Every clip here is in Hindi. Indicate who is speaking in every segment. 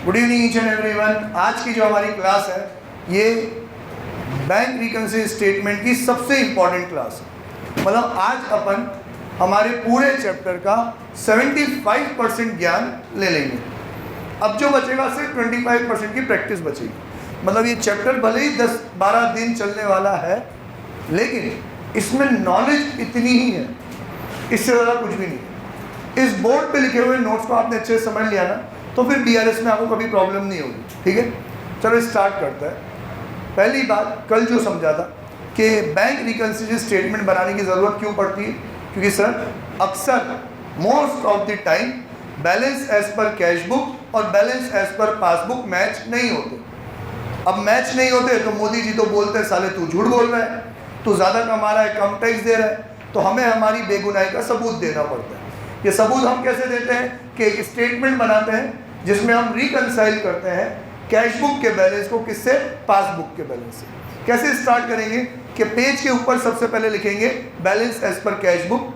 Speaker 1: Good evening each and everyone. आज की जो हमारी क्लास है ये बैंक रिकन्सिलिएशन स्टेटमेंट की सबसे इम्पॉर्टेंट क्लास है। मतलब आज अपन हमारे पूरे चैप्टर का 75% ज्ञान ले लेंगे। अब जो बचेगा सिर्फ 25% की प्रैक्टिस बचेगी। मतलब ये चैप्टर भले ही 10-12 दिन चलने वाला है, लेकिन इसमें नॉलेज इतनी ही है, इससे ज़्यादा कुछ भी नहीं। इस बोर्ड पे लिखे हुए नोट्स को आपने अच्छे से समझ लिया ना, तो फिर बीआरएस में आपको कभी प्रॉब्लम नहीं होगी। ठीक है, चलो स्टार्ट करते हैं। पहली बात, कल जो समझा था कि बैंक रिकन्सिलिएशन स्टेटमेंट बनाने की ज़रूरत क्यों पड़ती है, क्योंकि सर अक्सर most of the time balance as पर कैश बुक और बैलेंस एज पर पासबुक मैच नहीं होते। अब मैच नहीं होते तो मोदी जी तो बोलते हैं साले तू झूठ बोल रहा है, तू ज़्यादा कमा रहा है, कम टैक्स दे रहा है, तो हमें हमारी बेगुनाही का सबूत देना पड़ता है। ये सबूत हम कैसे देते हैं कि एक स्टेटमेंट बनाते हैं जिसमें हम रिकनसाइल करते हैं कैश बुक के बैलेंस को किससे, पासबुक के बैलेंस से। कैसे स्टार्ट करेंगे कि पेज के ऊपर सबसे पहले लिखेंगे बैलेंस एज पर कैश बुक।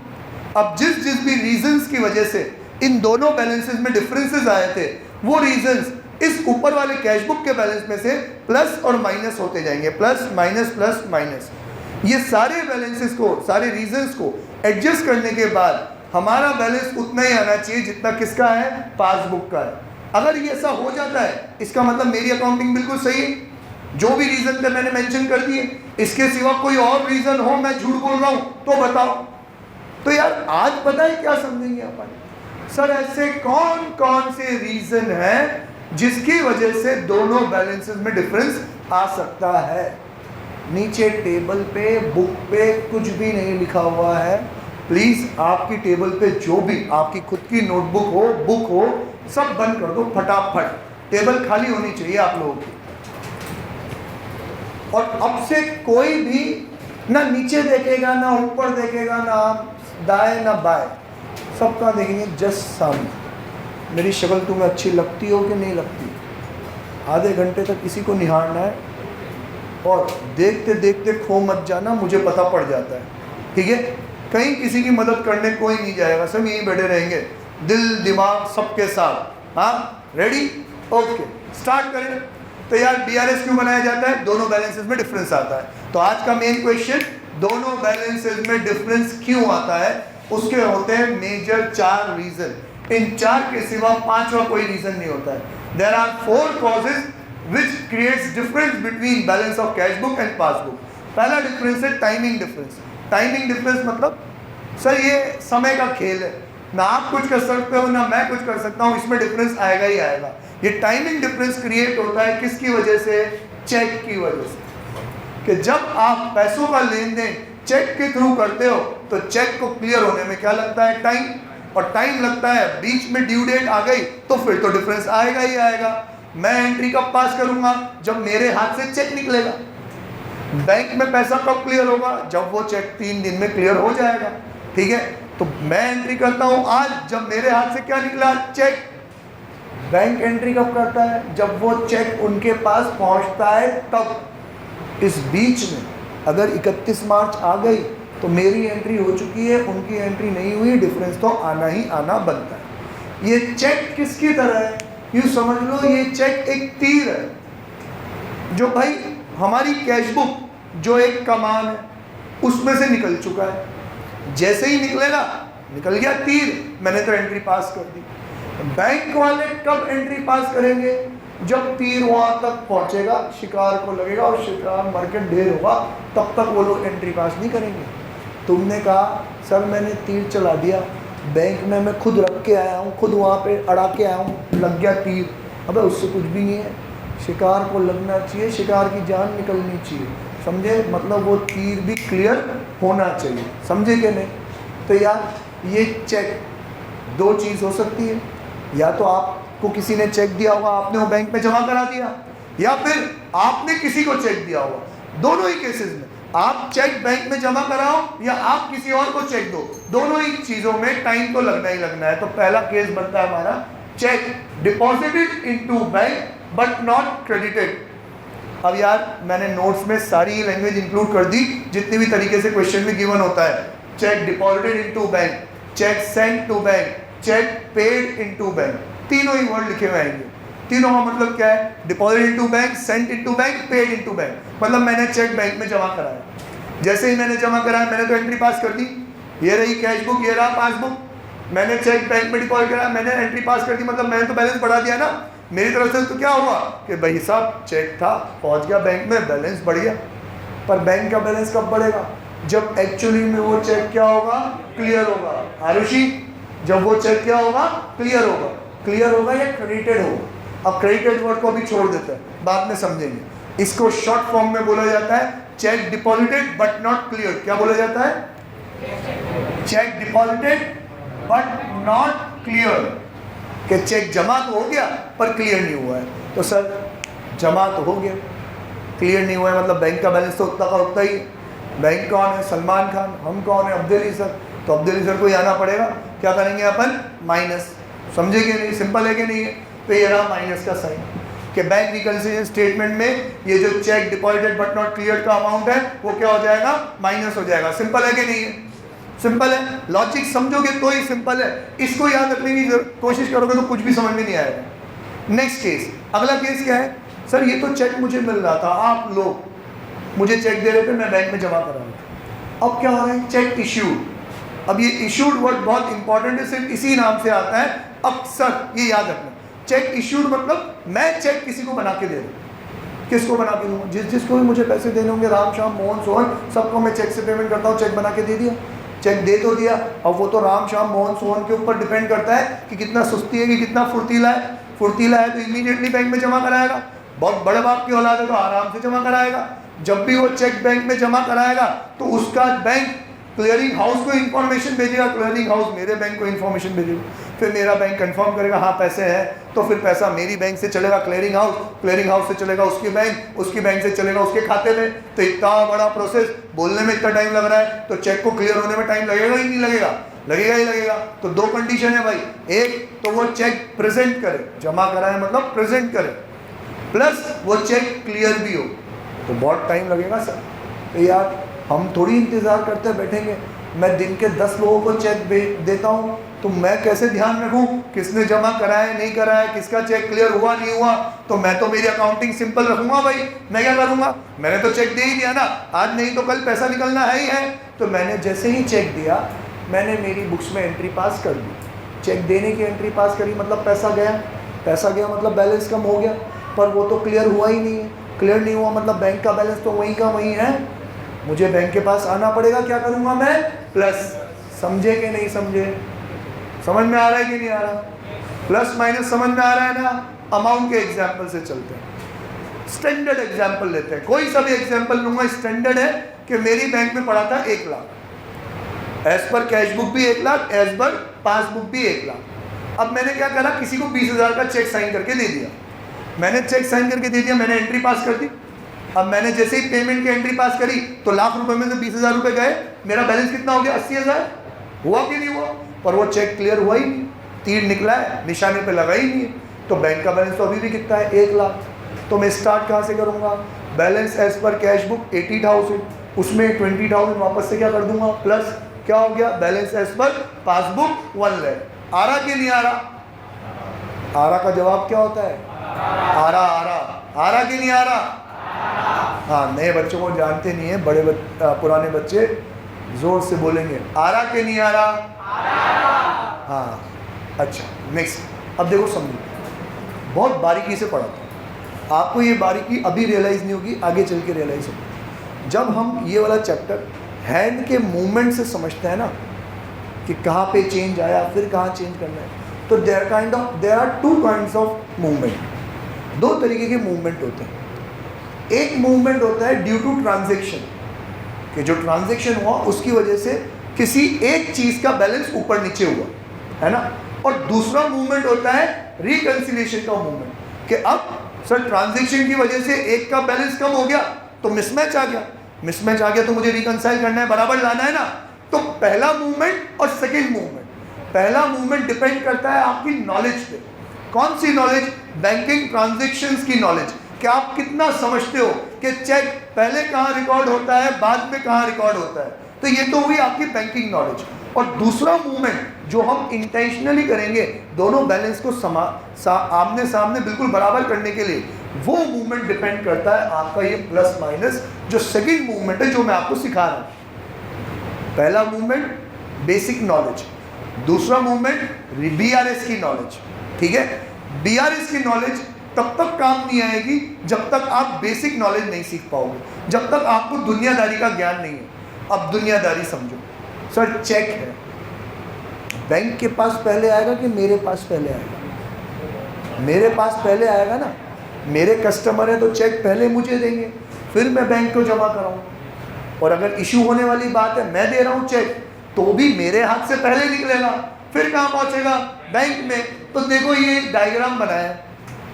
Speaker 1: अब जिस भी रीजंस की वजह से इन दोनों बैलेंसेस में डिफरेंसेस आए थे, वो रीजंस इस ऊपर वाले कैश बुक के बैलेंस में से प्लस और माइनस होते जाएंगे, प्लस माइनस। ये सारे बैलेंसेस को, सारे रीजंस को एडजस्ट करने के बाद हमारा बैलेंस उतना ही आना चाहिए जितना किसका है, पासबुक का है। अगर ये ऐसा हो जाता है, इसका मतलब मेरी अकाउंटिंग बिल्कुल सही है। जो भी रीजन थे मैंने मेंशन कर दिए, इसके सिवा कोई और रीजन हो, मैं झूठ बोल रहा हूँ तो बताओ। तो यार आज पता है क्या समझेंगे अपन, सर ऐसे कौन कौन से रीजन है जिसकी वजह से दोनों बैलेंसेस में डिफरेंस आ सकता है। नीचे टेबल पे, बुक पे कुछ भी नहीं लिखा हुआ है। प्लीज़ आपकी टेबल पे जो भी आपकी खुद की नोटबुक हो, बुक हो, सब बंद कर दो फटाफट। टेबल खाली होनी चाहिए आप लोगों की। और अब से कोई भी ना नीचे देखेगा, ना ऊपर देखेगा, ना दाएं ना बाएं, सबका देखेंगे जस्ट सामने। मेरी शक्ल तुम्हें अच्छी लगती हो कि नहीं लगती, आधे घंटे तक किसी को निहारना है और देखते देखते खो मत जाना, मुझे पता पड़ जाता है। ठीक है, कहीं किसी की मदद करने कोई नहीं जाएगा, सब यहीं बैठे रहेंगे, दिल दिमाग सबके साथ। हाँ, रेडी, ओके, स्टार्ट करें। तो यार बीआरएस क्यों बनाया जाता है, दोनों बैलेंसेस में डिफरेंस आता है। तो आज का मेन क्वेश्चन, दोनों बैलेंसेस में डिफरेंस क्यों आता है, उसके होते हैं मेजर 4 रीजन। इन 4 के सिवा 5वां कोई रीजन नहीं होता है। There are 4 causes which creates difference between balance of cash book and passbook। पहला डिफरेंस है टाइमिंग डिफरेंस। टाइमिंग डिफरेंस मतलब सर ये समय का खेल है, ना आप कुछ कर सकते हो ना मैं कुछ कर सकता हूँ, इसमें डिफरेंस आएगा ही आएगा। ये टाइमिंग डिफरेंस क्रिएट होता है किसकी वजह से, चेक की वजह से। कि जब आप पैसों का लेन देन चेक के थ्रू करते हो तो चेक को क्लियर होने में क्या लगता है, टाइम, और टाइम लगता है, बीच में ड्यू डेट आ गई तो फिर तो डिफरेंस आएगा ही आएगा। मैं एंट्री कब पास करूंगा, जब मेरे हाथ से चेक निकलेगा। बैंक में पैसा कब क्लियर होगा, जब वो चेक 3 दिन में क्लियर हो जाएगा। ठीक है, तो मैं एंट्री करता हूं आज, जब मेरे हाथ से क्या निकला, चेक। बैंक एंट्री कब करता है, जब वो चेक उनके पास पहुंचता है तब। इस बीच में अगर 31 मार्च आ गई तो मेरी एंट्री हो चुकी है, उनकी एंट्री नहीं हुई, डिफरेंस तो आना ही आना बनता है। ये चेक किसकी तरह है, यूँ समझ लो ये चेक एक तीर है जो भाई हमारी कैश बुक जो एक कमान है उसमें से निकल चुका है। जैसे ही निकलेगा, निकल गया तीर, मैंने तो एंट्री पास कर दी। बैंक वाले कब एंट्री पास करेंगे, जब तीर वहाँ तक पहुँचेगा, शिकार को लगेगा और शिकार मर के ढेर होगा, तब तक वो लोग एंट्री पास नहीं करेंगे। तुमने कहा सर मैंने तीर चला दिया, बैंक में मैं खुद रख के आया हूँ, खुद वहाँ पे अड़ा के आया हूँ, लग गया तीर। अबे उससे कुछ भी नहीं है, शिकार को लगना चाहिए, शिकार की जान निकलनी चाहिए, समझे। मतलब वो तीर भी क्लियर होना चाहिए, समझे कि नहीं। तो यार ये चेक 2 चीज़ हो सकती है, या तो आपको किसी ने चेक दिया होगा, आपने वो बैंक में जमा करा दिया, या फिर आपने किसी को चेक दिया होगा। दोनों ही केसेस में आप चेक बैंक में जमा कराओ या आप किसी और को चेक दो, दोनों ही चीज़ों में टाइम तो लगना ही लगना है। तो पहला केस बनता है हमारा check deposited into bank but not credited. अब यार मैंने नोट्स में सारी लैंग्वेज इंक्लूड कर दी जितनी भी तरीके से क्वेश्चन में गिवन होता है। Cheque deposited into bank, cheque sent to bank, cheque paid into bank, तीनों ही वर्ड लिखे हुए आएंगे। तीनों का मतलब क्या है? Deposit into bank, sent into bank, paid into bank. मतलब मैंने चेक बैंक में जमा कराया, जैसे ही मैंने जमा कराया मैंने तो एंट्री पास कर दी, ये रही कैश बुक, ये रहा पासबुक। मैंने चेक बैंक में डिपॉजिट कराया, मैंने एंट्री पास कर दी, मतलब मैंने तो बैलेंस बढ़ा दिया ना मेरी तरफ से। तो क्या हुआ कि भाई साहब चेक था, पहुंच गया बैंक में, बैलेंस बढ़ गया। पर बैंक का बैलेंस कब बढ़ेगा? जब एक्चुअली में वो चेक क्या होगा? क्लियर होगा। आरुषि, जब वो चेक क्या होगा? क्लियर होगा। क्लियर होगा या क्रेडिटेड होगा? अब क्रेडिटेड वर्ड को भी छोड़ देते हैं, बाद में समझेंगे। इसको शॉर्ट फॉर्म में बोला जाता है cheque deposited but not clear. क्या बोला जाता है? Cheque deposited but not clear, कि चेक जमा तो हो गया पर क्लियर नहीं हुआ है। तो सर जमा तो हो गया, क्लियर नहीं हुआ है, मतलब बैंक का बैलेंस तो उतना का उतना ही है। बैंक कौन है? सलमान खान। हम कौन है? अब्दुल अली सर। तो अब्दुल अली सर को ही आना पड़ेगा। क्या करेंगे अपन? माइनस। समझे कि नहीं? सिंपल है कि नहीं है? तो ये रहा माइनस का साइन, कि बैंक रिकंसिलिएशन स्टेटमेंट में ये जो check deposited but not clear का अमाउंट है वो क्या हो जाएगा? माइनस हो जाएगा। सिंपल है कि नहीं है? सिंपल है। लॉजिक समझोगे तो ही सिंपल है। इसको याद रखने की कोशिश करोगे तो कुछ भी समझ में नहीं आएगा। नेक्स्ट केस, अगला केस क्या है? सर ये तो चेक मुझे मिल रहा था, आप लोग मुझे चेक दे रहे थे, मैं बैंक में जमा करा रहा था। अब क्या हो रहा है? Check issued. अब ये इश्यूड वर्ड बहुत इंपॉर्टेंट है, सिर्फ इसी नाम से आता है अक्सर, ये याद रखना। चेक इश्यूड मतलब मैं चेक किसी को बना के दे रहा हूँ। किसको बना के दूँगा? जिसको भी मुझे पैसे देने होंगे, राम श्याम मोहन सोहन, सबको मैं चेक से पेमेंट करता हूँ। चेक बना के दे दिया, चेक दे तो दिया। अब वो तो राम श्याम मोहन सोहन के ऊपर डिपेंड करता है कि कितना सुस्ती है, कि कितना फुर्तीला है। फुर्तीला है तो इमीडिएटली बैंक में जमा कराएगा। बहुत बड़े बाप की औलाद है तो आराम से जमा कराएगा। जब भी वो चेक बैंक में जमा कराएगा तो उसका बैंक क्लियरिंग हाउस को इन्फॉर्मेशन भेजेगा, क्लियरिंग हाउस मेरे बैंक को इन्फॉर्मेशन भेजेगा, फिर मेरा बैंक कंफर्म करेगा हाँ पैसे हैं, तो फिर पैसा मेरी बैंक से चलेगा क्लियरिंग हाउस से चलेगा उसकी बैंक से चलेगा उसके खाते में। तो इतना बड़ा प्रोसेस, बोलने में इतना टाइम लग रहा है तो चेक को क्लियर होने में टाइम लगेगा ही नहीं लगेगा? लगेगा ही लगेगा। तो दो कंडीशन है भाई, एक तो वो चेक प्रेजेंट करे, जमा कराए मतलब प्रेजेंट करे, प्लस वो चेक क्लियर भी हो। तो बहुत टाइम लगेगा सर। तो यार हम थोड़ी इंतज़ार करते बैठेंगे। मैं दिन के 10 लोगों को चेक देता हूँ, तो मैं कैसे ध्यान रखूँ किसने जमा कराया नहीं कराया, किसका चेक क्लियर हुआ नहीं हुआ? तो मैं तो मेरी अकाउंटिंग सिंपल रखूँगा भाई। मैं क्या करूँगा? मैंने तो चेक दे ही दिया ना, आज नहीं तो कल पैसा निकलना है ही है। तो मैंने जैसे ही चेक दिया, मैंने मेरी बुक्स में एंट्री पास कर दी। चेक देने की एंट्री पास करी मतलब पैसा गया मतलब बैलेंस कम हो गया, पर वो तो क्लियर हुआ ही नहीं है। क्लियर नहीं हुआ मतलब बैंक का बैलेंस तो वहीं का वहीं है। मुझे बैंक के पास आना पड़ेगा। क्या करूँगा मैं? प्लस। समझे कि नहीं समझे? समझ में आ रहा है कि नहीं आ रहा? प्लस माइनस समझ में आ रहा है ना? अमाउंट के एग्जाम्पल से चलते हैं। स्टैंडर्ड एग्जाम्पल लेते हैं, कोई सा भी एग्जाम्पल लूँगा। स्टैंडर्ड है कि मेरी बैंक में पड़ा था 1 लाख, एज पर कैश बुक भी 1 लाख, एज पर पासबुक भी 1 लाख। अब मैंने क्या करा? किसी को 20,000 का चेक साइन करके दे दिया। मैंने चेक साइन करके दे दिया, मैंने एंट्री पास कर दी। अब मैंने जैसे ही पेमेंट की एंट्री पास करी तो लाख रुपए में से 20,000 रुपए गए। मेरा बैलेंस कितना हो गया? 80,000। हुआ कि नहीं हुआ? पर वो चेक क्लियर हुआ ही नहीं, तीर निकला है, निशाने पे लगा ही नहीं है। तो बैंक का बैलेंस तो अभी भी कितना है? 1 लाख। तो मैं स्टार्ट कहाँ से करूँगा? बैलेंस एज पर कैश बुक 80,000, उसमें 20,000 वापस से क्या कर दूंगा? प्लस। क्या हो गया? बैलेंस एज पर पासबुक 1 लाख। आ रहा कि नहीं आ रहा? आ रहा का जवाब क्या होता है? आ रहा कि नहीं आ रहा? हाँ, नए बच्चों को जानते नहीं है, पुराने बच्चे जोर से बोलेंगे आ रहा कि नहीं आ रहा? हाँ, अच्छा नेक्स्ट। अब देखो समझो, बहुत बारीकी से पढ़ाता हूँ, आपको ये बारीकी अभी रियलाइज़ नहीं होगी, आगे चल के रियलाइज़ होगी। जब हम ये वाला चैप्टर हैंड के मूवमेंट से समझते हैं ना, कि कहाँ पे चेंज आया, फिर कहाँ चेंज करना है, तो there are 2 kinds of movement. 2 तरीके के मूवमेंट होते हैं। एक मूवमेंट होता है ड्यू टू ट्रांजैक्शन, कि जो ट्रांजैक्शन हुआ उसकी वजह से किसी एक चीज़ का बैलेंस ऊपर नीचे हुआ, है ना। और दूसरा मूवमेंट होता है रिकंसिलिएशन का मूवमेंट, कि अब सर ट्रांजैक्शन की वजह से एक का बैलेंस कम हो गया तो मिसमैच आ गया, तो मुझे रिकंसाइल करना है, बराबर लाना है ना। तो पहला मूवमेंट और सेकेंड मूवमेंट, पहला मूवमेंट डिपेंड करता है आपकी नॉलेज पे। कौन सी नॉलेज? बैंकिंग ट्रांजैक्शंस की नॉलेज, कि आप कितना समझते हो कि चेक पहले कहाँ रिकॉर्ड होता है, बाद में कहाँ रिकॉर्ड होता है। तो ये तो हुई आपकी बैंकिंग नॉलेज। और दूसरा मूवमेंट जो हम इंटेंशनली करेंगे दोनों बैलेंस को आमने सामने बिल्कुल बराबर करने के लिए, वो मूवमेंट डिपेंड करता है आपका ये प्लस माइनस जो सेकंड मूवमेंट है जो मैं आपको सिखा रहा हूं। पहला मूवमेंट बेसिक नॉलेज, दूसरा मूवमेंट बीआरएस की नॉलेज। ठीक है, बीआरएस की नॉलेज तब तक काम नहीं आएगी जब तक आप बेसिक नॉलेज नहीं सीख पाओगे, जब तक आपको दुनियादारी का ज्ञान नहीं है। अब दुनियादारी समझो। सर चेक है, बैंक के पास पहले आएगा कि मेरे पास पहले आएगा? मेरे पास पहले आएगा ना, मेरे कस्टमर है तो चेक पहले मुझे देंगे, फिर मैं बैंक को जमा कराऊंगा। और अगर इशू होने वाली बात है, मैं दे रहा हूँ चेक तो भी मेरे हाथ से पहले निकलेगा, फिर कहाँ पहुँचेगा? बैंक में। तो देखो ये डायग्राम बनाया है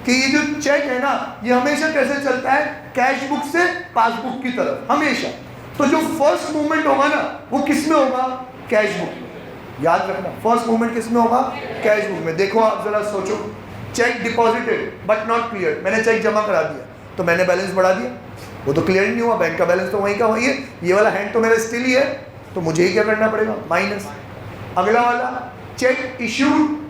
Speaker 1: कि ये जो चेक है ना, ये हमेशा कैसे चलता है? कैश बुक से पासबुक की तरफ हमेशा। तो जो फर्स्ट मूवमेंट होगा ना वो किस में होगा? कैश बुक में। याद रखना, फर्स्ट मूवमेंट किस में होगा? कैश बुक में। देखो आप जरा सोचो, check deposited but not clear, मैंने चेक जमा करा दिया तो मैंने बैलेंस बढ़ा दिया, वो तो क्लियर नहीं हुआ, बैंक का बैलेंस तो वहीं का वहीं है, ये वाला हैंड तो मेरा स्टिल ही है, तो मुझे ही क्या करना पड़ेगा? माइनस। अगला वाला check issued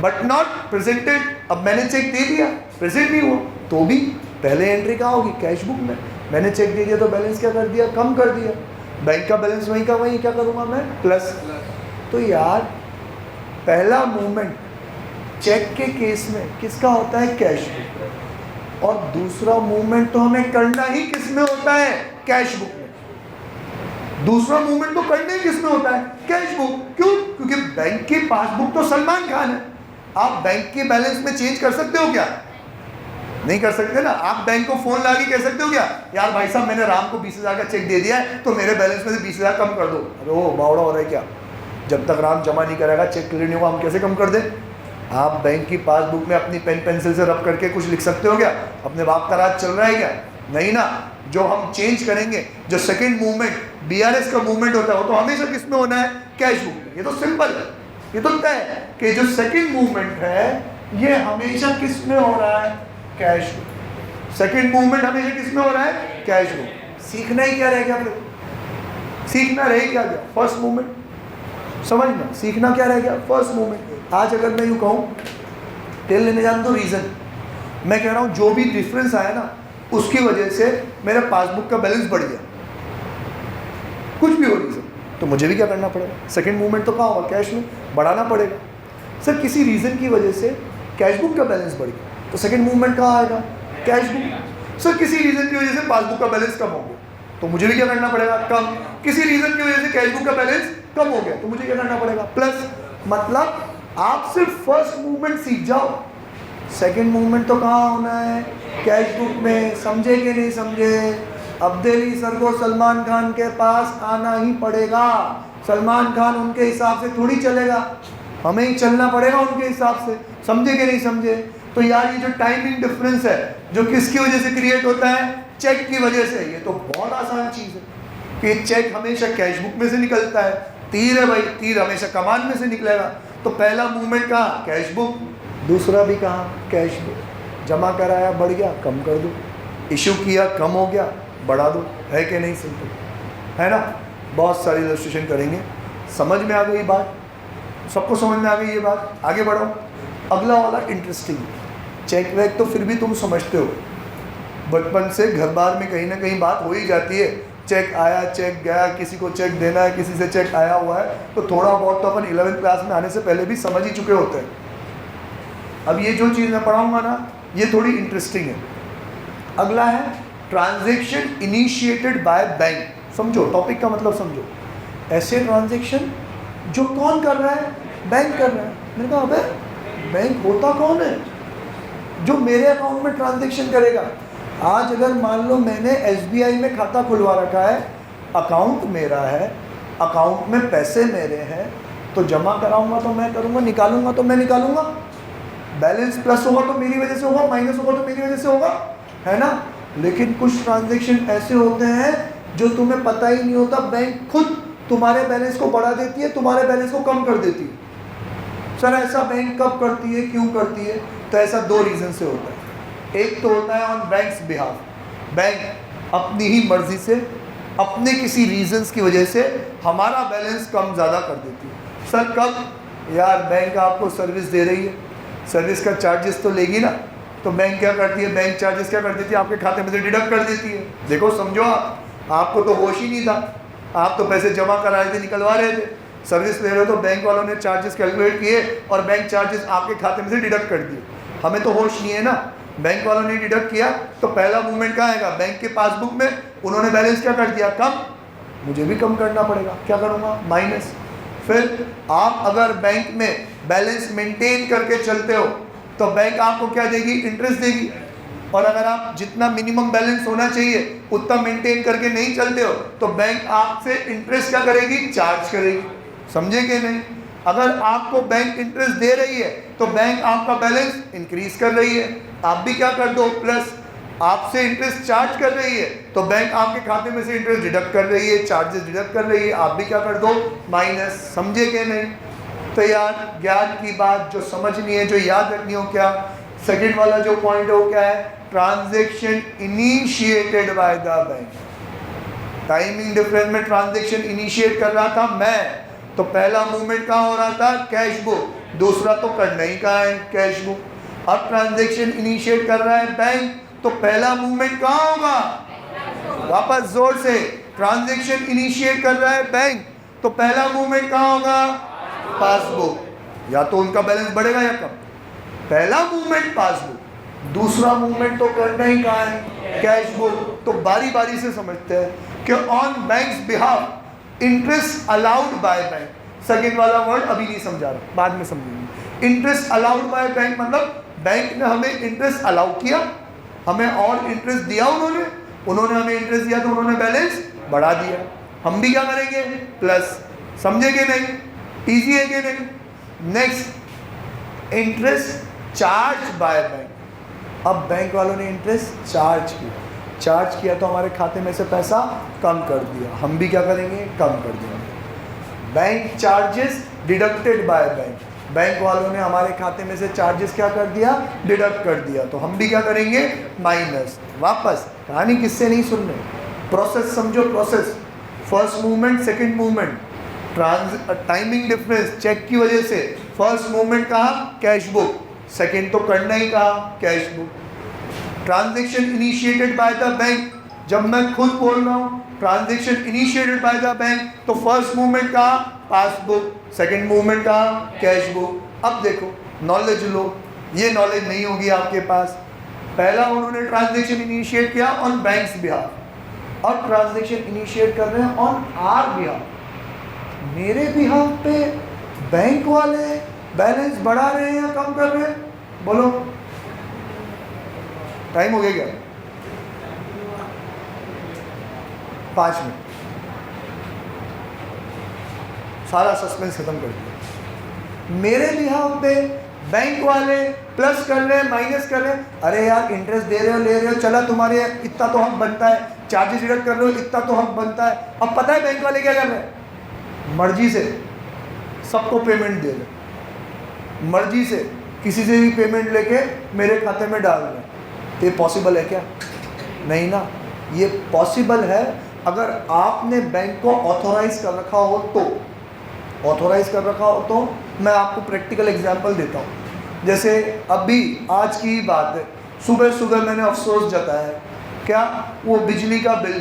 Speaker 1: but not presented, अब मैंने चेक दे दिया, प्रेजेंट नहीं हुआ, तो भी पहले एंट्री कहाँ होगी? कैश बुक में। मैंने चेक दे दिया तो बैलेंस क्या कर दिया? कम कर दिया। बैंक का बैलेंस वहीं का वहीं, क्या करूँगा मैं? प्लस। तो यार पहला मूवमेंट चेक के केस में किसका होता है? Cash book. और दूसरा मूवमेंट तो हमें करना ही किस में होता है? कैश बुक में। दूसरा मूवमेंट तो करना ही किस में होता है? Cash book. क्यों? क्योंकि बैंक की पासबुक तो सलमान खान है। आप बैंक के बैलेंस में चेंज कर सकते हो क्या? नहीं कर सकते ना। आप बैंक को फोन लगा के कह सकते हो क्या, यार भाई साहब मैंने राम को 20,000 का चेक दे दिया है तो मेरे बैलेंस में से 20,000 कम कर दो? अरे ओ बावड़ा हो रहा है क्या? जब तक राम जमा नहीं करेगा, चेक क्लियर नहीं होगा, हम कैसे कम कर दें? आप बैंक की पासबुक में अपनी पेन पेंसिल से रब करके कुछ लिख सकते हो क्या? अपने बाप का राज चल रहा है क्या? नहीं ना। जो हम चेंज करेंगे, जो सेकेंड मूवमेंट बीआरएस का मूवमेंट होता है, वो तो हमेशा किस में होना है? कैश बुक में। ये तो सिंपल है, ये तो तय है कि जो सेकेंड मूवमेंट है ये हमेशा किस में हो रहा है? Cash book. सेकेंड मूवमेंट हमेशा किस में हो रहा है? Cash book. सीखना ही क्या रह गया फिर? सीखना रह क्या गया? First movement. समझना, सीखना क्या रह गया? First movement. आज अगर मैं यूँ कहूँ टेल लेने जान दो रीज़न, मैं कह रहा हूँ जो भी डिफरेंस आया ना उसकी वजह से मेरा पासबुक का बैलेंस बढ़ गया, कुछ भी हो रीज़न, तो मुझे भी क्या करना पड़ेगा? सेकेंड मूवमेंट तो कहाँ होगा? कैश में, बढ़ाना पड़ेगा। सर किसी रीज़न की वजह से कैश बुक का बैलेंस बढ़ गया तो सेकेंड मूवमेंट कहाँ आएगा? Cash book. सर किसी रीज़न की वजह से पासबुक का बैलेंस कम हो गया तो मुझे भी क्या करना पड़ेगा? कम। किसी रीज़न की वजह से कैश बुक का बैलेंस कम हो गया तो मुझे क्या करना पड़ेगा? प्लस। मतलब आप सिर्फ फर्स्ट मूवमेंट सीख जाओ, सेकेंड मूवमेंट तो कहाँ होना है? कैश बुक में। समझे कि नहीं समझे? अब्देली सर को सलमान खान के पास आना ही पड़ेगा। सलमान खान उनके हिसाब से थोड़ी चलेगा, हमें ही चलना पड़ेगा उनके हिसाब से। समझे कि नहीं समझे? तो यार ये जो टाइमिंग डिफरेंस है जो किसकी वजह से क्रिएट होता है? चेक की वजह से। ये तो बहुत आसान चीज़ है कि चेक हमेशा कैश बुक में से निकलता है। तीर है भाई, तीर हमेशा कमान में से निकलेगा। तो पहला मूवमेंट कहाँ? Cash book. दूसरा भी कहाँ? Cash book. जमा कराया बढ़ गया, कम कर दो। इशू किया, कम हो गया, बढ़ा दो। है कि नहीं? सिंपल है ना। बहुत सारी इलस्ट्रेशन करेंगे। समझ में आ गई बात? सबको समझ में आ गई ये बात? आगे बढ़ो। अगला वाला इंटरेस्टिंग। चेक वेक तो फिर भी तुम समझते हो, बचपन से घर बार में कहीं ना कहीं बात हो ही जाती है। चेक आया, चेक गया, किसी को चेक देना है, किसी से चेक आया हुआ है, तो थोड़ा बहुत तो अपन 11th क्लास में आने से पहले भी समझ ही चुके होते हैं। अब ये जो चीज़ मैं पढ़ाऊँगा ना ये थोड़ी इंटरेस्टिंग है। अगला है ट्रांजेक्शन इनिशिएटेड बाय बैंक। समझो टॉपिक का मतलब समझो। ऐसे ट्रांजेक्शन जो कौन कर रहा है? बैंक कर रहा है। मैंने कहा अबे बैंक होता कौन है जो मेरे अकाउंट में ट्रांजेक्शन करेगा? आज अगर मान लो मैंने SBI में खाता खुलवा रखा है, अकाउंट मेरा है, अकाउंट में पैसे मेरे हैं, तो जमा कराऊंगा तो मैं करूंगा, निकालूंगा तो मैं निकालूंगा। बैलेंस प्लस होगा तो मेरी वजह से होगा, माइनस होगा तो मेरी वजह से होगा, है ना। लेकिन कुछ ट्रांजेक्शन ऐसे होते हैं जो तुम्हें पता ही नहीं होता, बैंक खुद तुम्हारे बैलेंस को बढ़ा देती है, तुम्हारे बैलेंस को कम कर देती है। सर ऐसा बैंक कब करती है, क्यों करती है? तो ऐसा दो रीज़न से होता है। एक तो होता है ऑन बैंक्स बिहाफ, बैंक अपनी ही मर्जी से अपने किसी रीजंस की वजह से हमारा बैलेंस कम ज़्यादा कर देती है। सर कब? यार बैंक आपको सर्विस दे रही है, सर्विस का चार्जेस तो लेगी ना, तो बैंक क्या करती है, बैंक चार्जेस क्या कर देती है, आपके खाते में से डिडक्ट कर देती है। देखो समझो, आपको तो होश ही नहीं था, आप तो पैसे जमा करा रहे थे, निकलवा रहे थे, सर्विस ले रहे हो तो बैंक वालों ने चार्जेस कैलकुलेट किए और बैंक चार्जेस आपके खाते में से डिडक्ट कर दिए। हमें तो होश नहीं है ना, बैंक वालों ने डिडक्ट किया तो पहला मूवमेंट कहाँ आएगा, बैंक के पासबुक में उन्होंने बैलेंस क्या कर दिया, कम, मुझे भी कम करना पड़ेगा, क्या करूँगा, माइनस। फिर आप अगर बैंक में बैलेंस मेंटेन करके चलते हो तो बैंक आपको क्या देगी, इंटरेस्ट देगी। और अगर आप जितना मिनिमम बैलेंस होना चाहिए उतना मेंटेन करके नहीं चलते हो तो बैंक आपसे इंटरेस्ट क्या करेगी, चार्ज करेगी। समझे कि नहीं? अगर आपको बैंक इंटरेस्ट दे रही है तो बैंक आपका बैलेंस इंक्रीज कर रही है, आप भी क्या कर दो प्लस। आपसे इंटरेस्ट चार्ज कर रही है तो बैंक आपके खाते में से इंटरेस्ट डिडक्ट कर रही है, चार्जेस डिडक्ट कर रही है, आप भी क्या कर दो, माइनस। समझे कि नहीं? तो यार ज्ञान की बात जो समझनी है, जो याद रखनी हो, क्या सेकंड वाला जो पॉइंट है वो क्या है, transaction initiated by the bank. Timing difference में ट्रांजैक्शन इनिशिएट कर रहा था मैं, तो पहला मूवमेंट कहाँ हो रहा था, कैश बुक, दूसरा तो करना ही कहाँ है, कैश बुक। अब ट्रांजैक्शन इनिशिएट कर रहा है बैंक, तो पहला मूवमेंट कहाँ होगा, वापस जोर से, ट्रांजैक्शन इनिशिएट कर रहा है बैंक, तो पहला मूवमेंट कहाँ होगा, पासबुक। या तो उनका बैलेंस बढ़ेगा या कम, पहला मूवमेंट पासबुक, दूसरा मूवमेंट तो करना ही कहाँ है, कैश बुक। तो बारी बारी से समझते हैं कि on banks behalf interest allowed by bank, second वाला वर्ड अभी नहीं समझा रहा, बाद में समझेंगे। इंटरेस्ट अलाउड बाय बैंक मतलब बैंक ने हमें इंटरेस्ट अलाउ किया, हमें और इंटरेस्ट दिया, उन्होंने हमें इंटरेस्ट दिया तो उन्होंने बैलेंस बढ़ा दिया, हम भी क्या करेंगे, प्लस। समझे कि नहीं? इजी है कि नहीं? Next, interest charge by bank. अब बैंक वालों ने इंटरेस्ट चार्ज किया तो हमारे खाते में से पैसा कम कर दिया, हम भी क्या करेंगे, कम कर देंगे। Bank charges deducted by bank, bank वालों ने हमारे खाते में से चार्जेस क्या कर दिया, डिडक्ट कर दिया, तो हम भी क्या करेंगे, माइनस। वापस कहानी किससे नहीं सुनने, प्रोसेस समझो, process. First movement, second movement, timing difference cheque की वजह से फर्स्ट मूवमेंट कहा, कैश बुक, सेकंड तो करना ही कहा, cash book. Transaction initiated by the bank, जब मैं खुद बोल रहा हूँ transaction initiated by the bank, तो फर्स्ट मूवमेंट कहा, पासबुक, सेकंड मूवमेंट कहा, कैश बुक। अब देखो, नॉलेज लो, ये नॉलेज नहीं होगी आपके पास। पहला उन्होंने ट्रांजैक्शन इनिशिएट किया ऑन बैंक्स बिहाफ, और ट्रांजैक्शन इनिशिएट कर रहे हैं ऑन आर बिहाफ, मेरे बिहाफ पे बैंक वाले बैलेंस बढ़ा रहे हैं या कम कर रहे हैं, बोलो। टाइम हो गया क्या? 5 मिनट, सारा सस्पेंस खत्म कर दिया। मेरे बिहाफ पे बैंक वाले प्लस कर रहे हैं, माइनस कर रहे हैं, अरे यार इंटरेस्ट दे रहे हो, ले रहे हो, चला तुम्हारे इतना तो हक बनता है, चार्जेस डिडक्ट कर रहे हो, इतना तो हक बनता है। अब पता है बैंक वाले क्या कर रहे हैं, मर्जी से सबको पेमेंट दे रहे, मर्जी से किसी से भी पेमेंट लेके मेरे खाते में डाल रहे। ये पॉसिबल है क्या? नहीं ना। ये पॉसिबल है अगर आपने बैंक को ऑथोराइज कर रखा हो तो। ऑथोराइज कर रखा हो तो मैं आपको प्रैक्टिकल एग्जांपल देता हूँ। जैसे अभी आज की ही बात है, सुबह सुबह मैंने अफसोस जताया है, क्या वो बिजली का बिल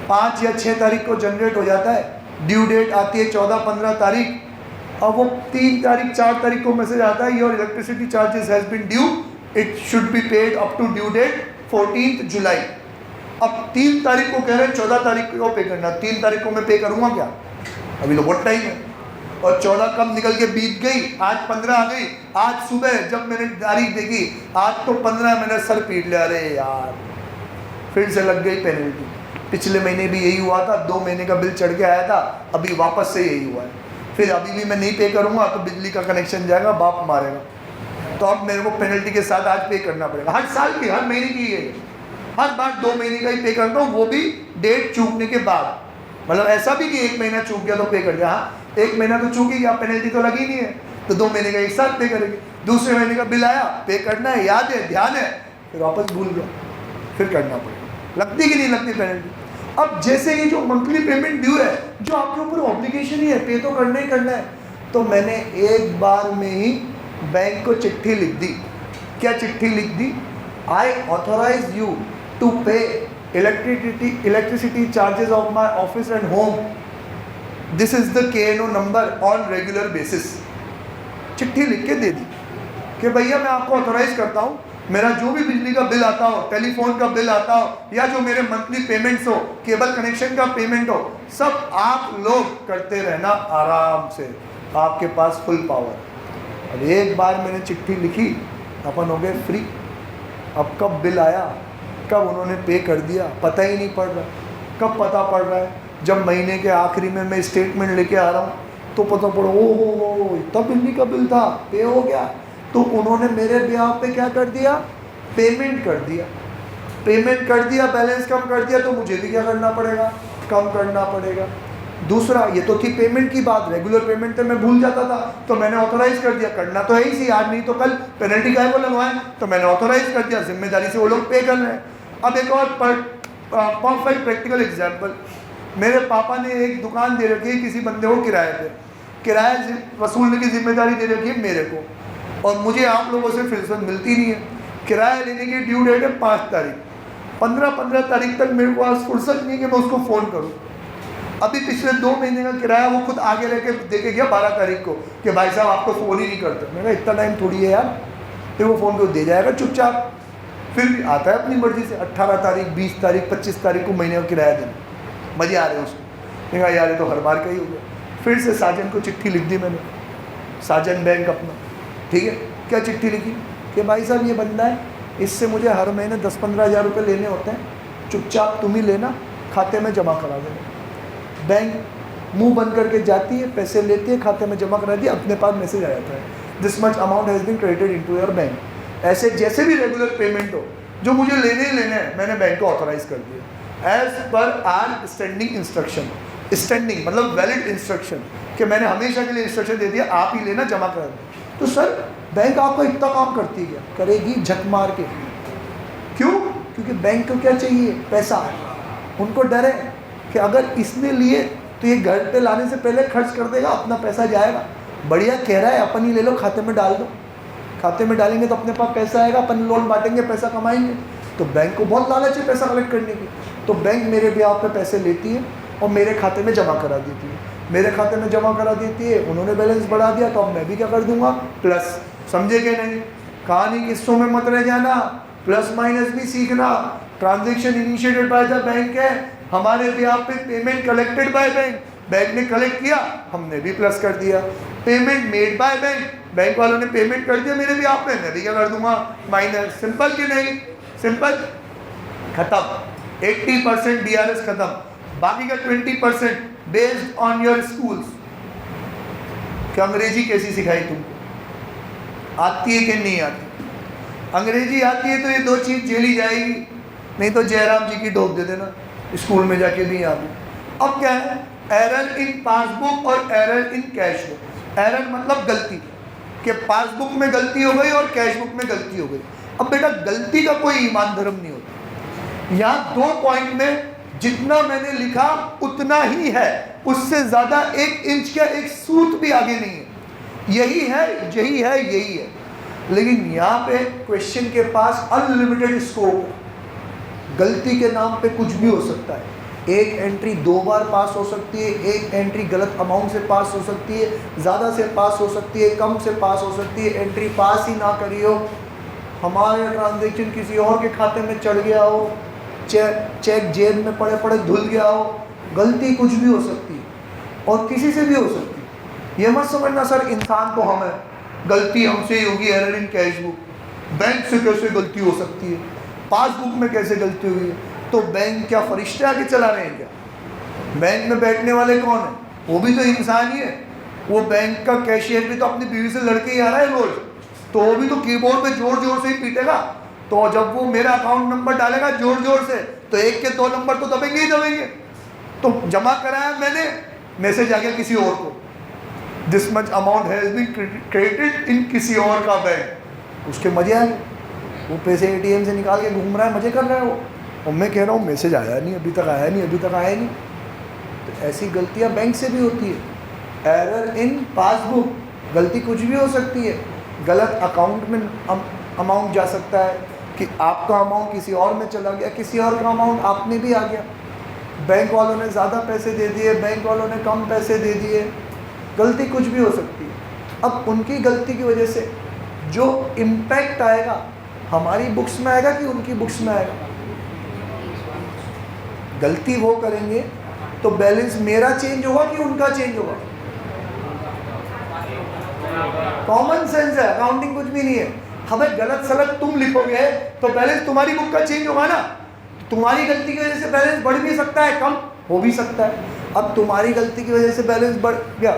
Speaker 1: 5 या 6 तारीख को जनरेट हो जाता है, ड्यू डेट आती है 14-15 तारीख, और वो 3 तारीख 4 तारीख को मैसेज आता है, your electricity charges has been due, it should be paid up to due date 14 July. अब 3 तारीख को कह रहे हैं 14 तारीख को पे करना, 3 तारीख को मैं पे करूँगा क्या? अभी तो बहुत टाइम है। और 14 कब निकल के बीत गई, आज 15 आ गई। आज सुबह जब मैंने तारीख देखी, आज तो 15, मैंने सर पीट लिया, अरे यार फिर से लग गई पेनल्टी। पिछले महीने भी यही हुआ था, 2 महीने का बिल चढ़ के आया था, अभी वापस से यही हुआ है। फिर अभी भी मैं नहीं पे करूँगा तो बिजली का कनेक्शन जाएगा, बाप मारेगा। तो अब मेरे को पेनल्टी के साथ आज पे करना पड़ेगा। हर साल की, हर महीने की है, हर बार 2 महीने का ही पे करता हूँ, वो भी डेट चूकने के बाद। मतलब ऐसा भी कि 1 महीना चूक गया तो पे कर दिया, हाँ 1 महीना तो चूक गया, पेनल्टी तो लगी नहीं है, तो 2 महीने का एक साथ पे करेंगे। दूसरे महीने का बिल आया, पे करना है, याद है, ध्यान है, फिर वापस भूल गया, फिर करना पड़ेगा। लगती कि नहीं लगती पेनल्टी? अब जैसे ये जो मंथली पेमेंट ड्यू है, जो आपके ऊपर ऑब्लिगेशन ही है, पे तो करना ही करना है, तो मैंने एक बार में ही बैंक को चिट्ठी लिख दी। क्या चिट्ठी लिख दी? आई ऑथोराइज यू टू पे electricity charges of my office and home, this is the KNO number on regular basis. चिट्ठी लिख के दे दी कि भैया मैं आपको ऑथोराइज करता हूँ, मेरा जो भी बिजली का बिल आता हो, टेलीफोन का बिल आता हो, या जो मेरे मंथली पेमेंट्स हो, केबल कनेक्शन का पेमेंट हो, सब आप लोग करते रहना आराम से, आपके पास फुल पावर। अब एक बार मैंने चिट्ठी लिखी, अपन हो गए फ्री। अब कब बिल आया, कब उन्होंने पे कर दिया, पता ही नहीं पड़ रहा। कब पता पड़ रहा है? जब महीने के आखिरी में मैं स्टेटमेंट लेके आ रहा हूँ तो पता पड़ा, ओ हो इतना बिजली का बिल था, पे हो गया। तो उन्होंने मेरे ब्याह पे क्या कर दिया? पेमेंट कर दिया। पेमेंट कर दिया, बैलेंस कम कर दिया, तो मुझे भी क्या करना पड़ेगा? कम करना पड़ेगा। दूसरा, ये तो थी पेमेंट की बात, रेगुलर पेमेंट तो मैं भूल जाता था, तो मैंने ऑथोराइज कर दिया, करना तो है ही सी, आज नहीं तो कल पेनल्टी काहे को लगवाएं, तो मैंने ऑथोराइज कर दिया, जिम्मेदारी से वो लोग पे कर रहे हैं। अब एक और परफेक्ट प्रैक्टिकल एग्जाम्पल, मेरे पापा ने एक दुकान दे रखी है किसी बंदे को किराए पे, किराया वसूलने की जिम्मेदारी दे रखी है मेरे को, और मुझे आप लोगों से फुर्सत मिलती नहीं है। किराया लेने की ड्यू डेट है 5 तारीख, 15 तारीख तक मेरे को आज फुर्सत नहीं है कि मैं उसको फ़ोन करूँ। अभी पिछले 2 महीने का किराया वो खुद आगे रह के दे के गया 12 तारीख को कि भाई साहब आपको फ़ोन ही नहीं करते। मैंने कहा इतना टाइम थोड़ी है यार, फिर वो फ़ोन को दे जाएगा चुपचाप, फिर भी आता है अपनी मर्ज़ी से 18 तारीख, 20 तारीख, 25 तारीख को महीने का किराया देना, मज़े आ रहे हैं उसको। मैंने कहा यार ये तो हर बार का ही हो गया। फिर से साजन को चिट्ठी लिख दी मैंने, साजन बैंक अपना, ठीक है। क्या चिट्ठी लिखी कि भाई साहब ये बंदा है, इससे मुझे हर महीने 10-15 हज़ार रुपये लेने होते हैं, चुपचाप तुम ही लेना, खाते में जमा करा देना। बैंक मुंह बंद करके जाती है, पैसे लेती है, खाते में जमा करा दिया, अपने पास मैसेज आ जाता है, this much amount has been credited into your bank. ऐसे जैसे भी रेगुलर पेमेंट हो जो मुझे लेने ही लेने हैं, मैंने बैंक को ऑथोराइज कर दिया as per our standing instruction. Standing मतलब वैलिड इंस्ट्रक्शन, कि मैंने हमेशा के लिए इंस्ट्रक्शन दे दिया, आप ही लेना, जमा करा दें। तो सर बैंक आपका इतना काम करती है, करेगी झक मार के। क्यों? क्योंकि बैंक को क्या चाहिए? पैसा। उनको डर है कि अगर इसने लिए तो ये घर पे लाने से पहले खर्च कर देगा, अपना पैसा जाएगा। बढ़िया कह रहा है, अपन ही ले लो, खाते में डाल दो, खाते में डालेंगे तो अपने पास पैसा आएगा, अपन लोन बांटेंगे, पैसा कमाएंगे। तो बैंक को बहुत लालच है पैसा कलेक्ट करने की, तो बैंक मेरे ब्याह पे पैसे लेती है और मेरे खाते में जमा करा देती है। मेरे खाते में जमा करा देती है, उन्होंने बैलेंस बढ़ा दिया, तो अब मैं भी क्या कर दूंगा? प्लस। समझे कि नहीं? कहानी किस्सों में मत रह जाना, प्लस माइनस भी सीखना। Transaction initiated by the bank है, हमारे ब्याह पे payment collected by bank, bank ने कलेक्ट किया, हमने भी प्लस कर दिया। Payment made by bank, bank वालों ने पेमेंट कर दिया मेरे ब्याह पे, मैं भी क्या कर दूंगा? माइनस। सिंपल कि नहीं? सिंपल। खत्म। 80% DRS खत्म, बाकी का 20% बेस्ड ऑन योर स्कूल्स। क्या अंग्रेजी कैसी सिखाई तुमको? आती है कि नहीं आती? अंग्रेजी आती है तो ये 2 चीज़ झेली जाएगी, नहीं तो जयराम जी की डोब दे देना, स्कूल में जाके नहीं आती। अब क्या है? एरर इन पासबुक और error in cash book. Error मतलब गलती, कि पासबुक में गलती हो गई और कैश बुक में गलती हो गई। अब बेटा गलती का कोई ईमान धर्म नहीं होता। यहाँ 2 पॉइंट में जितना मैंने लिखा उतना ही है, उससे ज़्यादा 1 इंच का 1 सूत भी आगे नहीं है। यही है, यही है, यही है। लेकिन यहाँ पे क्वेश्चन के पास अनलिमिटेड स्कोप है। गलती के नाम पे कुछ भी हो सकता है। एक एंट्री 2 बार पास हो सकती है, एक एंट्री गलत अमाउंट से पास हो सकती है, ज़्यादा से पास हो सकती है, कम से पास हो सकती है, एंट्री पास ही ना करी हो, हमारे ट्रांजेक्शन किसी और के खाते में चढ़ गया हो, चेक जेब में पड़े पड़े धुल गया हो। गलती कुछ भी हो सकती है और किसी से भी हो सकती है। ये मत समझना सर इंसान तो हम है, गलती हमसे ही होगी। Error in cash book, bank से कैसे गलती हो सकती है? पासबुक में कैसे गलती हुई है? तो बैंक क्या फरिश्ते आके चला रहे हैं क्या? बैंक में बैठने वाले कौन है? वो भी तो इंसान ही है। वो बैंक का कैशियर भी तो अपनी बीवी से लड़के ही आ रहा है रोज, तो वो भी तो कीबोर्ड पे जोर जोर से ही पीटेगा। तो जब वो मेरा अकाउंट नंबर डालेगा जोर जोर से, तो 1 के 2 नंबर तो दबेंगे ही दबेंगे। तो जमा कराया मैंने, मैसेज आ गया किसी और को, this much amount has been credited in किसी और का बैंक। उसके मजे आ गए, वो पैसे ATM से निकाल के घूम रहा है, मजे कर रहा है वो। और मैं कह रहा हूँ मैसेज आया नहीं, अभी तक आया नहीं, अभी तक आया नहीं। तो ऐसी गलतियाँ बैंक से भी होती है। एरर इन पासबुक, गलती कुछ भी हो सकती है। गलत अकाउंट में अमाउंट जा सकता है कि आपका अमाउंट किसी और में चला गया, किसी और का अमाउंट आप में भी आ गया। बैंक वालों ने ज़्यादा पैसे दे दिए, बैंक वालों ने कम पैसे दे दिए, गलती कुछ भी हो सकती है। अब उनकी गलती की वजह से जो इम्पैक्ट आएगा हमारी बुक्स में आएगा कि उनकी बुक्स में आएगा? गलती वो करेंगे तो बैलेंस मेरा चेंज होगा कि उनका चेंज होगा? कॉमन सेंस है, अकाउंटिंग कुछ भी नहीं है। हमें गलत सलत तुम लिखोगे तो बैलेंस तुम्हारी बुक का चेंज होगा ना। तुम्हारी गलती की वजह से बैलेंस बढ़ भी सकता है, कम हो भी सकता है। अब तुम्हारी गलती की वजह से बैलेंस बढ़ गया,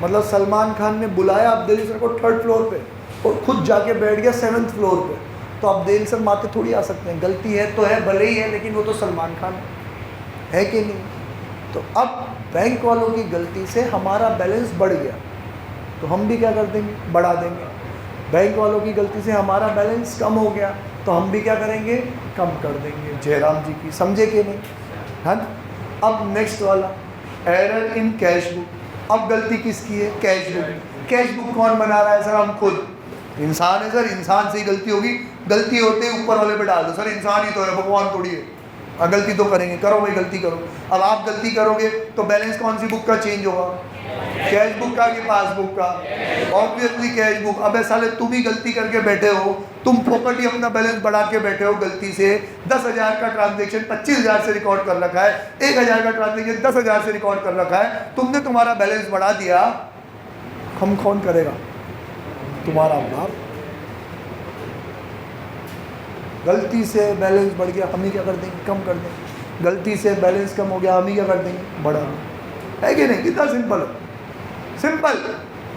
Speaker 1: मतलब सलमान खान ने बुलाया अब्दुल सर को 3rd फ्लोर पे और खुद जाके बैठ गया 7th फ्लोर पे, तो अब्दुल सर माथे थोड़ी आ सकते हैं। गलती है तो है, भले ही है, लेकिन वो तो सलमान खान है कि नहीं? तो अब बैंक वालों की गलती से हमारा बैलेंस बढ़ गया तो हम भी क्या कर देंगे? बढ़ा देंगे। बैंक वालों की गलती से हमारा बैलेंस कम हो गया तो हम भी क्या करेंगे? कम कर देंगे। जयराम जी की समझे कि नहीं? है ना? अब नेक्स्ट वाला एरर इन कैश बुक। अब गलती किसकी है? Cash book. कैश बुक कौन बना रहा है सर? हम खुद। इंसान है सर, इंसान से ही गलती होगी। गलती होते ही ऊपर वाले पे डाल दो, सर इंसान ही तो है, भगवान थोड़ी है। गलती तो करेंगे, करो भाई गलती करो। अब आप गलती करोगे तो बैलेंस कौन सी बुक का चेंज होगा? कैश बुक का कि पासबुक का? Obviously cash book. अब साले तुम ही गलती करके बैठे हो, तुम फोकट ही अपना बैलेंस बढ़ा के बैठे हो गलती से। 10,000 का ट्रांजेक्शन 25,000 से रिकॉर्ड कर रखा है, 1,000 का ट्रांजेक्शन 10,000 से रिकॉर्ड कर रखा है, तुमने तुम्हारा बैलेंस बढ़ा दिया। हम कौन करेगा? तुम्हारा बाप। गलती से बैलेंस बढ़ गया, हम ही क्या कर देंगे? कम कर देंगे। गलती से बैलेंस कम हो गया, हम ही क्या कर देंगे? बढ़ा देंगे। है कि नहीं? कितना सिंपल है। सिंपल।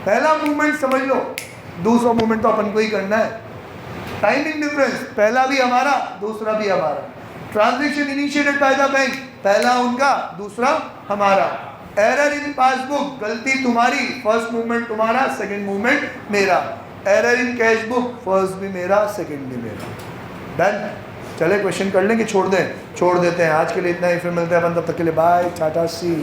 Speaker 1: पहला मूवमेंट समझ लो, दूसरा मूवमेंट तो अपन को ही करना है। टाइमिंग डिफरेंस, पहला भी हमारा, दूसरा भी हमारा। Transaction initiated by the bank, पहला उनका, दूसरा हमारा। एरर इन पासबुक, गलती तुम्हारी, फर्स्ट मूवमेंट तुम्हारा, सेकंड मूवमेंट मेरा। Error in cash book, first भी मेरा, सेकंड भी मेरा। डन। चले क्वेश्चन कर लें कि छोड़ दें? छोड़ देते हैं। आज के लिए इतना ही, फिर मिलते हैं अपन, तब तक के लिए बाय, टाटा सी।